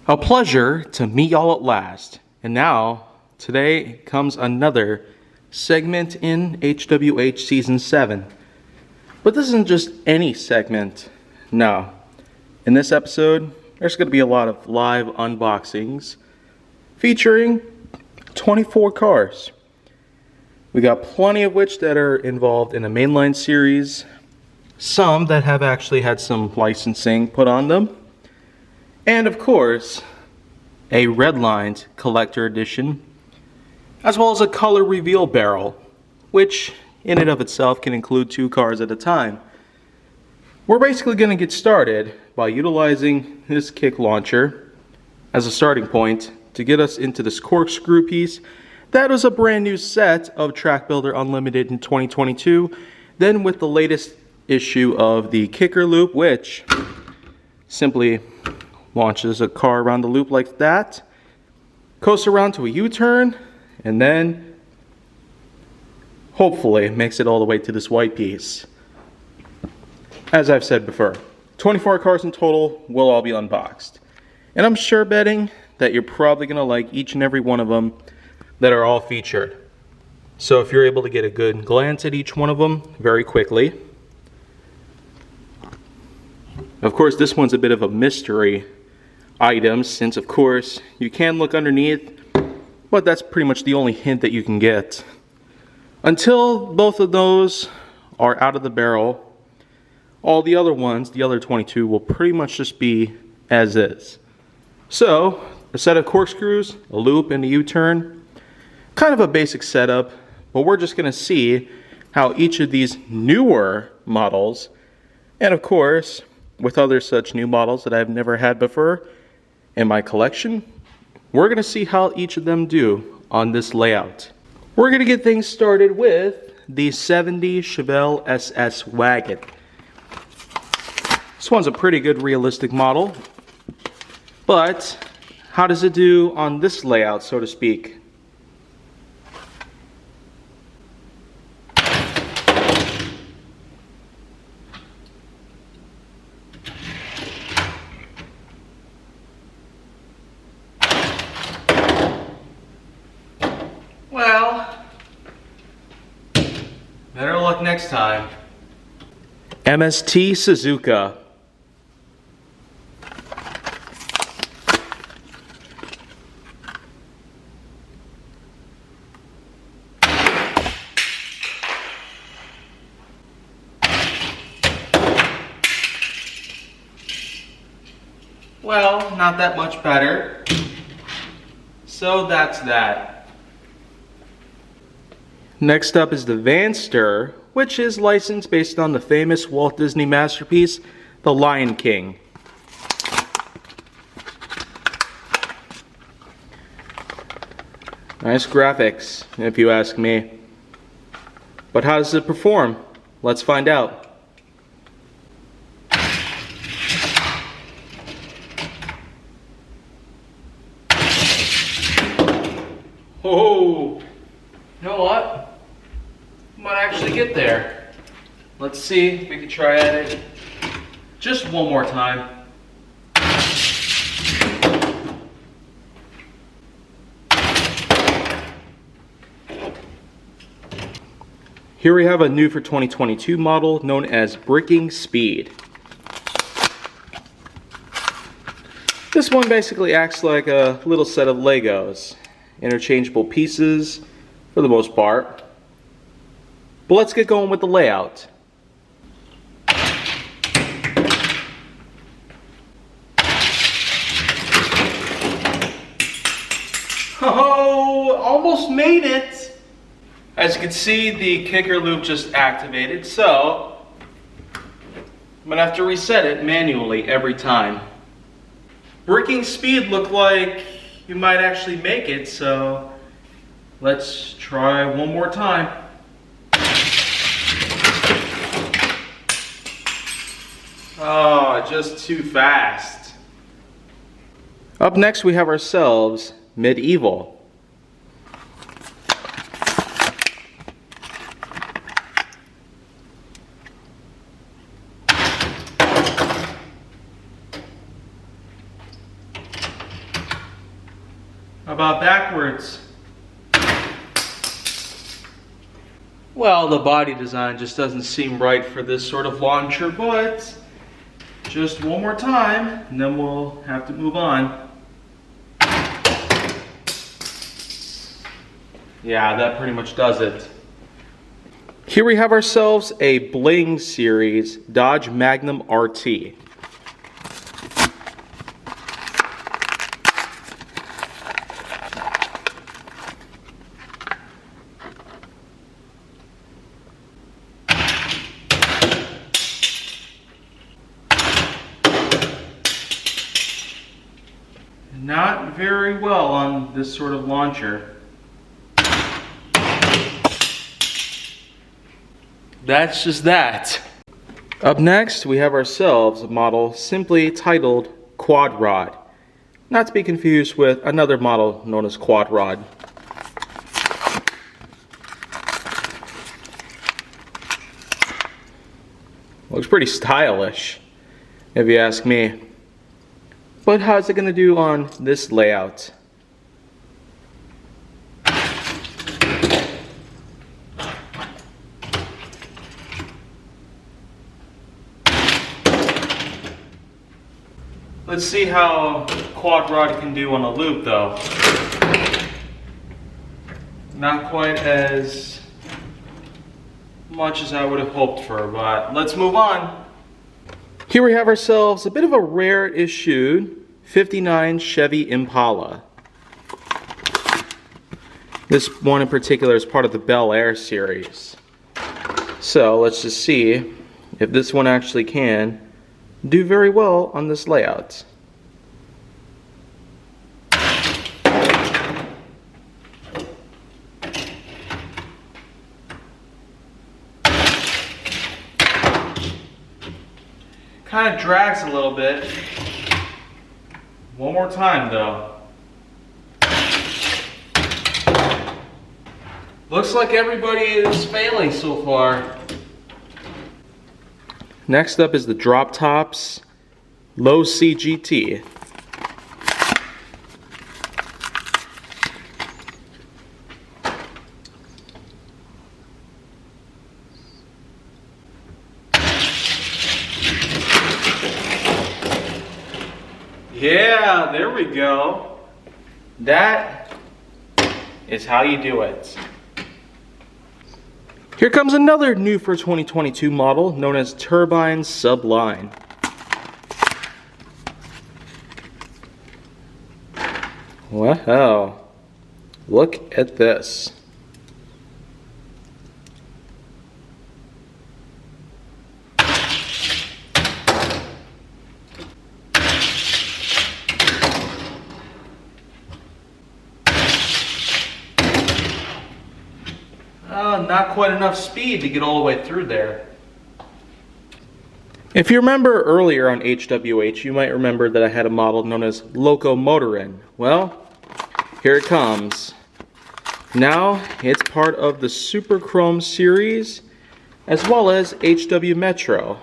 A pleasure to meet y'all at last. And now, today comes another segment in HWH Season 7. But this isn't just any segment. No. In this episode, there's going to be a lot of live unboxings featuring 24 cars. We got plenty of which that are involved in a mainline series. Some that have actually had some licensing put on them. And of course, a redlined collector edition, as well as a color reveal barrel, which in and of itself can include 2 cars at a time. We're basically going to get started by utilizing this kick launcher as a starting point to get us into this corkscrew piece. That was a brand new set of Track Builder Unlimited in 2022. Then with the latest issue of the kicker loop, which simply launches a car around the loop like that, coasts around to a U-turn, and then hopefully makes it all the way to this white piece. As I've said before, 24 cars in total will all be unboxed. And I'm sure betting that you're probably going to like each and every one of them that are all featured. So if you're able to get a good glance at each one of them very quickly. Of course, this one's a bit of a mystery item, since of course you can look underneath, but that's pretty much the only hint that you can get. Until both of those are out of the barrel, all the other ones, the other 22, will pretty much just be as is. So, a set of corkscrews, a loop, and a U-turn. Kind of a basic setup, but we're just going to see how each of these newer models, and of course, with other such new models that I've never had before in my collection, we're going to see how each of them do on this layout. We're going to get things started with the 70 Chevelle SS wagon. This one's a pretty good realistic model, but how does it do on this layout, so to speak? Well, better luck next time. MST Suzuka. Well, not that much better. So that's that. Next up is the Vanster, which is licensed based on the famous Walt Disney masterpiece, The Lion King. Nice graphics, if you ask me. But how does it perform? Let's find out. Oh, you know what? Might actually get there. Let's see if we can try at it just one more time. Here we have a new for 2022 model known as Breaking Speed. This one basically acts like a little set of Legos. Interchangeable pieces for the most part. But let's get going with the layout. Oh, almost made it! As you can see, the kicker loop just activated, so I'm gonna have to reset it manually every time. Breaking Speed looked like you might actually make it, so let's try one more time. Oh, just too fast. Up next we have ourselves Medieval. How about backwards? Well, the body design just doesn't seem right for this sort of launcher, but just one more time, and then we'll have to move on. Yeah, that pretty much does it. Here we have ourselves a Bling Series Dodge Magnum RT. Not very well on this sort of launcher. That's just that. Up next, we have ourselves a model simply titled Quad Rod. Not to be confused with another model known as Quad Rod. Looks pretty stylish, if you ask me. But how's it going to do on this layout? Let's see how Quad Rod can do on a loop though. Not quite as much as I would have hoped for, but let's move on. Here we have ourselves a bit of a rare issue 59 Chevy Impala. This one in particular is part of the Bel Air series. So let's just see if this one actually can do very well on this layout. Kind of drags a little bit. One more time though. Looks like everybody is failing so far. Next up is the Drop Tops Low CGT. Yeah, there we go. That is how you do it. Here comes another new for 2022 model known as Turbine Sublime. Wow, look at this. Not quite enough speed to get all the way through there. If you remember earlier on HWH, you might remember that I had a model known as Locomotorin. Well, here it comes. Now it's part of the Super Chrome series as well as HW Metro.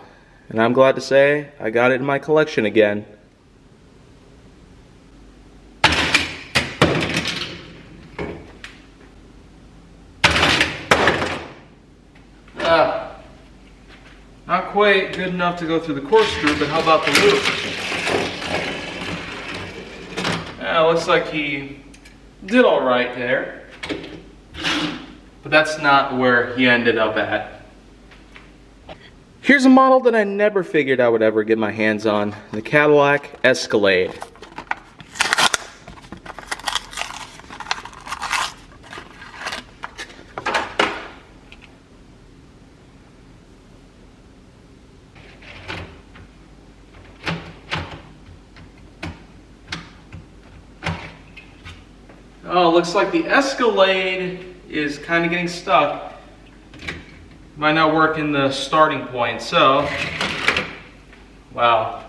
And I'm glad to say I got it in my collection again. Not quite good enough to go through the corkscrew, but how about the loop? Looks like he did all right there. But that's not where he ended up at. Here's a model that I never figured I would ever get my hands on, the Cadillac Escalade. Oh, looks like the Escalade is kind of getting stuck. Might not work in the starting point, so, wow.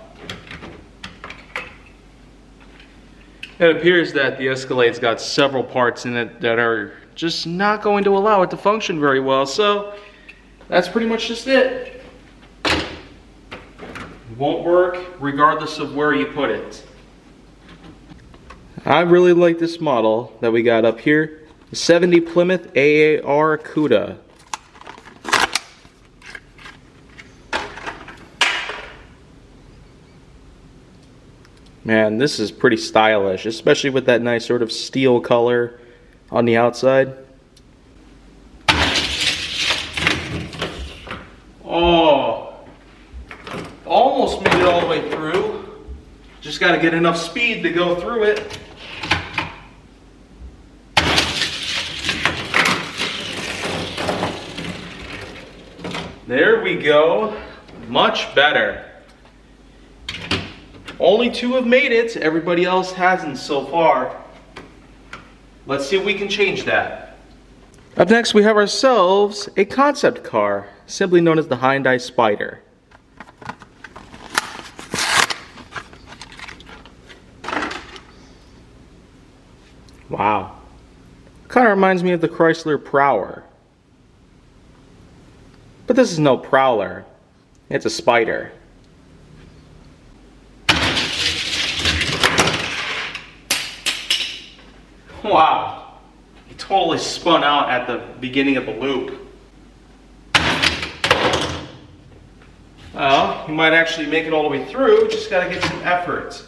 It appears that the Escalade's got several parts in it that are just not going to allow it to function very well, so that's pretty much just it. It won't work regardless of where you put it. I really like this model that we got up here. The 70 Plymouth AAR CUDA. Man, this is pretty stylish, especially with that nice sort of steel color on the outside. Oh, almost made it all the way through. Just got to get enough speed to go through it. There we go. Much better. Only 2 have made it. Everybody else hasn't so far. Let's see if we can change that. Up next, we have ourselves a concept car, simply known as the Hyundai Spider. Wow. Kind of reminds me of the Chrysler Prowler. But this is no Prowler. It's a Spider. Wow. He totally spun out at the beginning of the loop. Well, you might actually make it all the way through. Just got to get some effort.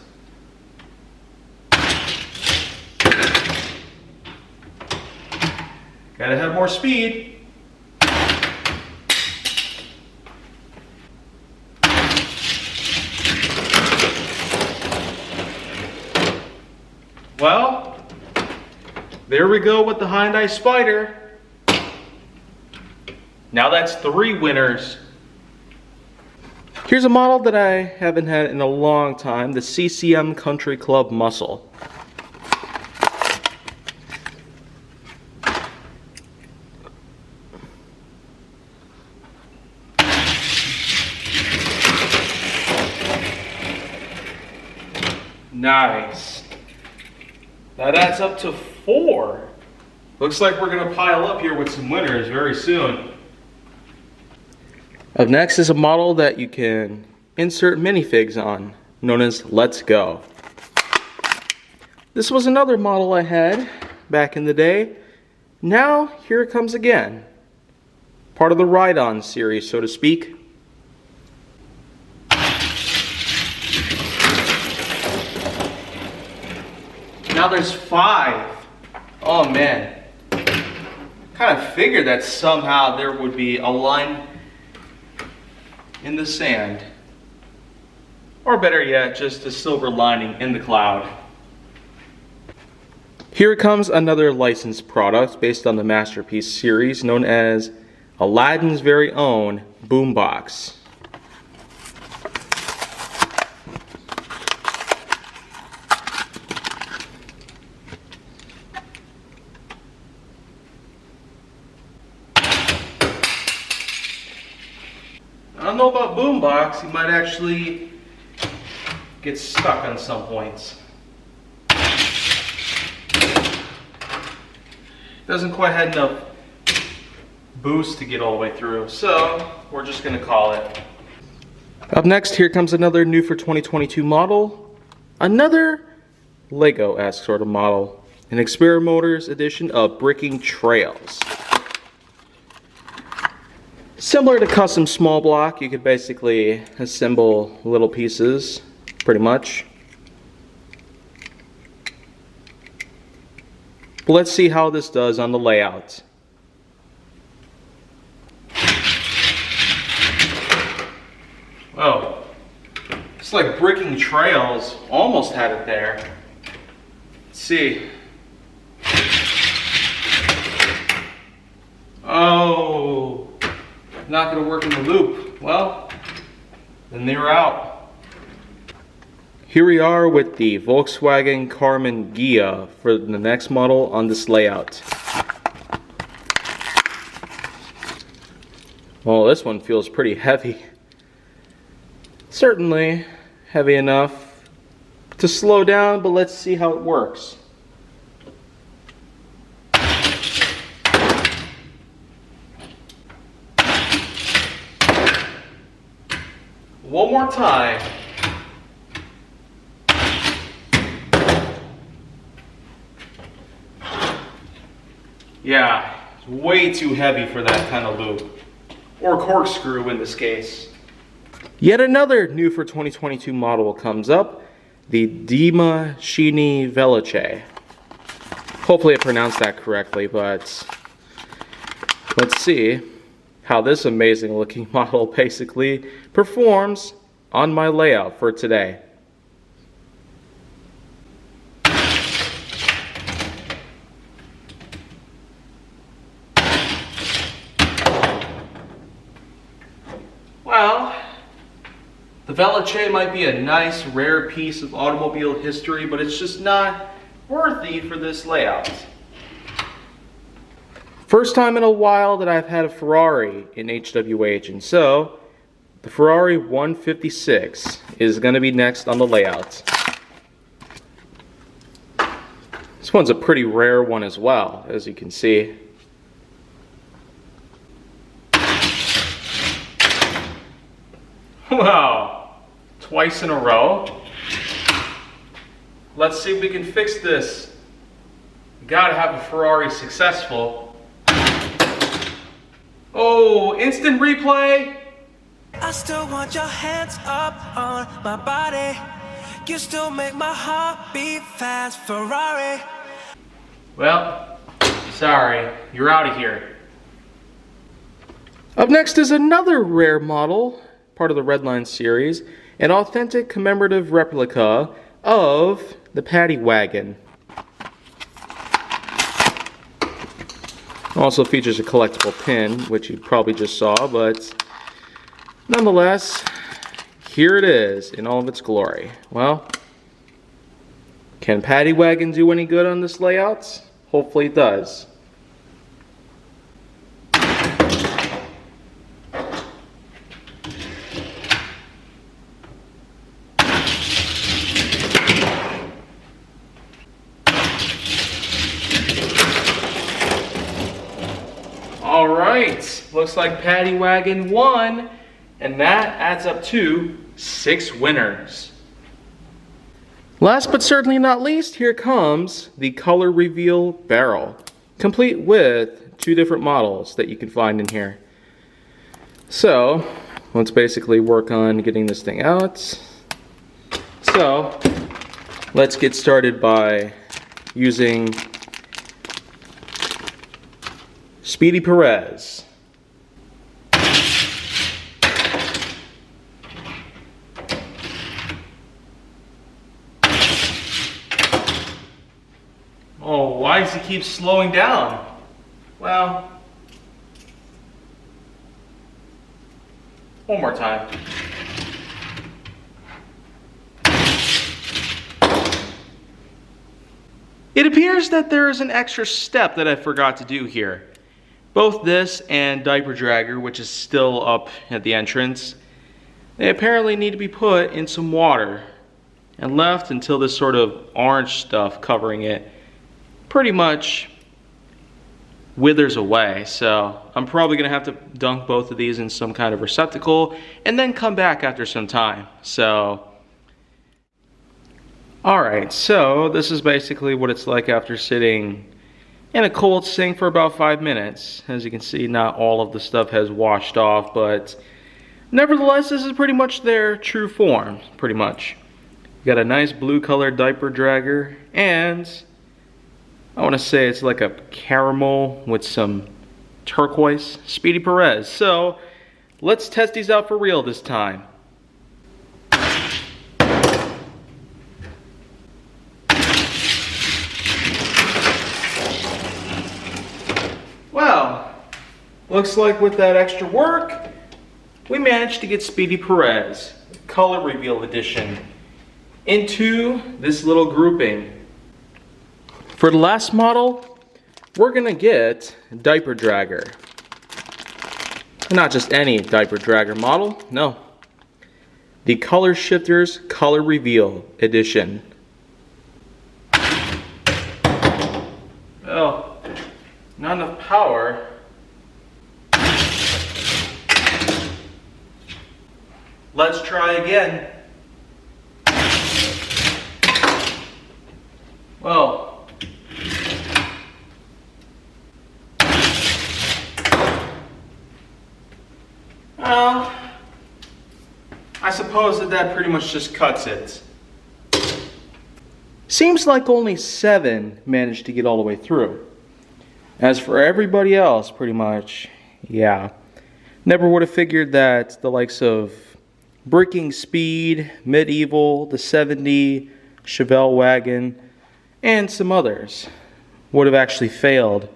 Gotta have more speed. Well, there we go with the Hyundai Spider. Now that's 3 winners. Here's a model that I haven't had in a long time, the CCM Country Club Muscle. Nice. Now that's up to 4. Looks like we're going to pile up here with some winners very soon. Up next is a model that you can insert minifigs on, known as Let's Go. This was another model I had back in the day. Now, here it comes again. Part of the Ride-On series, so to speak. Now there's 5. Oh man. Kind of figured that somehow there would be a line in the sand. Or better yet, just a silver lining in the cloud. Here comes another licensed product based on the Masterpiece series known as Aladdin's very own boombox. I don't know about boombox, you might actually get stuck on some points. Doesn't quite have enough boost to get all the way through, so we're just going to call it. Up next, here comes another new for 2022 model. Another Lego-esque sort of model. An Xperia Motors edition of Bricking Trails. Similar to custom small block, you could basically assemble little pieces, pretty much. But let's see how this does on the layout. Oh, it's like Bricking Trails. Almost had it there. Let's see. Oh, not going to work in the loop. Well, then they're out. Here we are with the Volkswagen Carmen Ghia for the next model on this layout. Well, this one feels pretty heavy. Certainly heavy enough to slow down, but let's see how it works. One more time. Yeah, it's way too heavy for that kind of loop. Or corkscrew in this case. Yet another new for 2022 model comes up, the Dima Shini Veloce. Hopefully I pronounced that correctly, but let's see how this amazing looking model basically performs on my layout for today. Well, the Veloce might be a nice, rare piece of automobile history, but it's just not worthy for this layout. First time in a while that I've had a Ferrari in HWH, and so the Ferrari 156 is going to be next on the layout. This one's a pretty rare one as well, as you can see. Wow, twice in a row. Let's see if we can fix this. Gotta have a Ferrari successful. Oh, instant replay. I still want your hands up on my body. You still make my heart beat fast, Ferrari. Well, sorry, you're out of here. Up next is another rare model, part of the Redline series, an authentic commemorative replica of the Paddy Wagon. Also features a collectible pin, which you probably just saw, but nonetheless, here it is in all of its glory. Well, can Paddy Wagon do any good on this layout? Hopefully it does. Alright, looks like Paddy Wagon won, and that adds up to 6 winners. Last but certainly not least, here comes the color reveal barrel, complete with 2 different models that you can find in here. So, let's basically work on getting this thing out. So, let's get started by using Speedy Perez. Oh, why does he keep slowing down? Well, one more time. It appears that there is an extra step that I forgot to do here. Both this and diaper dragger, which is still up at the entrance, they apparently need to be put in some water and left until this sort of orange stuff covering it pretty much withers away. So I'm probably gonna have to dunk both of these in some kind of receptacle and then come back after some time. So, alright, so this is basically what it's like after sitting in a cold sink for about 5 minutes. As you can see, not all of the stuff has washed off, but nevertheless, this is pretty much their true form, pretty much. Got a nice blue colored diaper dragger, and I want to say it's like a caramel with some turquoise Speedy Perez. So let's test these out for real this time. Well, looks like with that extra work, we managed to get Speedy Perez, Color Reveal Edition, into this little grouping. For the last model, we're gonna get Diaper Dragger. Not just any Diaper Dragger model, no. The Color Shifters Color Reveal Edition. Oh, not enough power. Let's try again. Well, suppose that pretty much just cuts it. Seems like only 7 managed to get all the way through. As for everybody else, pretty much, yeah. Never would have figured that the likes of Breaking Speed, Medieval, the 70, Chevelle Wagon, and some others would have actually failed.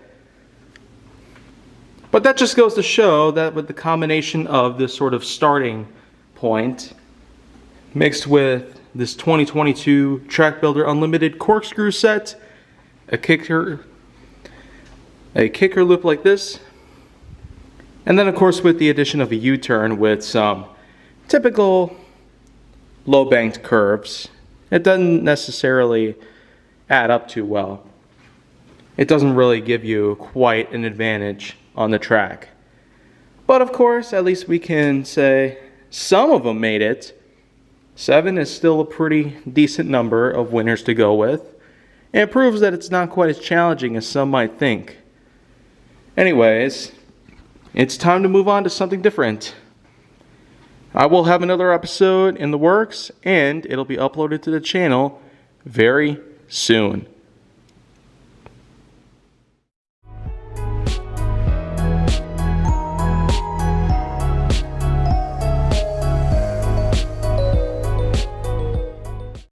But that just goes to show that with the combination of this sort of starting point mixed with this 2022 Track Builder Unlimited corkscrew set, a kicker loop like this, and then of course with the addition of a U-turn with some typical low banked curves, it doesn't necessarily add up too well. It doesn't really give you quite an advantage on the track. But of course, at least we can say some of them made it. 7 is still a pretty decent number of winners to go with, and it proves that it's not quite as challenging as some might think. Anyways, it's time to move on to something different. I will have another episode in the works, and it'll be uploaded to the channel very soon.